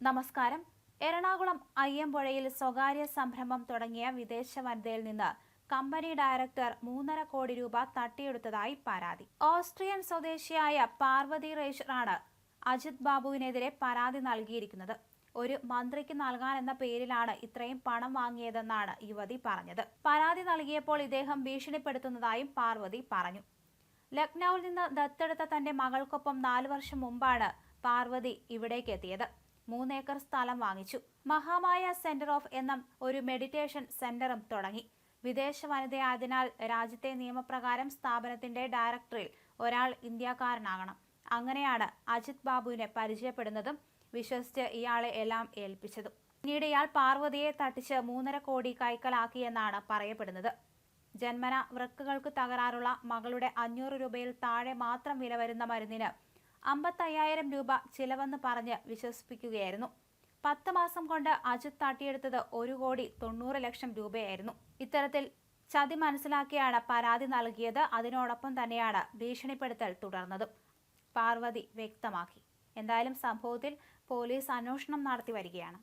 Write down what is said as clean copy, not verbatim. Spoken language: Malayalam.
നമസ്കാരം. എറണാകുളം അയ്യമ്പുഴയിൽ സ്വകാര്യ സംരംഭം തുടങ്ങിയ വിദേശ വനിതയിൽ നിന്ന് കമ്പനി ഡയറക്ടർ 3.5 കോടി രൂപ തട്ടിയെടുത്തതായി പരാതി. ഓസ്ട്രിയൻ സ്വദേശിയായ പാർവതി റേഷറാണ് അജിത് ബാബുവിനെതിരെ പരാതി നൽകിയിരിക്കുന്നത്. ഒരു മന്ത്രിക്ക് നൽകാനെന്ന പേരിലാണ് ഇത്രയും പണം വാങ്ങിയതെന്നാണ് യുവതി പറഞ്ഞത്. പരാതി നൽകിയപ്പോൾ ഇദ്ദേഹം ഭീഷണിപ്പെടുത്തുന്നതായും പാർവതി പറഞ്ഞു. ലക്നൌവിൽ നിന്ന് ദത്തെടുത്ത തന്റെ മകൾക്കൊപ്പം 4 വർഷം മുമ്പാണ് പാർവതി ഇവിടേക്ക് എത്തിയത്. 3 ഏക്കർ സ്ഥലം വാങ്ങിച്ചു. മഹാമായ സെന്റർ ഓഫ് എന്ന ഒരു മെഡിറ്റേഷൻ സെന്ററും തുടങ്ങി. വിദേശ വനിതയായതിനാൽ രാജ്യത്തെ നിയമപ്രകാരം സ്ഥാപനത്തിന്റെ ഡയറക്ടറിൽ ഒരാൾ ഇന്ത്യക്കാരനാകണം. അങ്ങനെയാണ് അജിത് ബാബുവിനെ പരിചയപ്പെടുന്നതും വിശ്വസിച്ച് ഇയാളെ എല്ലാം ഏൽപ്പിച്ചതും. പിന്നീട് ഇയാൾ പാർവതിയെ തട്ടിച്ച് 3.5 കോടി കൈക്കലാക്കിയെന്നാണ് പറയപ്പെടുന്നത്. ജന്മന വൃക്കകൾക്ക് തകരാറുള്ള മകളുടെ 500 രൂപയിൽ താഴെ മാത്രം വില വരുന്ന മരുന്നിന് 55,000 രൂപ ചിലവെന്ന് പറഞ്ഞ് വിശ്വസിപ്പിക്കുകയായിരുന്നു. 10 മാസം കൊണ്ട് അജിത് തട്ടിയെടുത്തത് 1,90,00,000 രൂപയായിരുന്നു. ഇത്തരത്തിൽ ചതി മനസ്സിലാക്കിയാണ് പരാതി നൽകിയത്. അതിനോടൊപ്പം തന്നെയാണ് ഭീഷണിപ്പെടുത്തൽ തുടർന്നതും പാർവതി വ്യക്തമാക്കി. എന്തായാലും സംഭവത്തിൽ പോലീസ് അന്വേഷണം നടത്തി വരികയാണ്.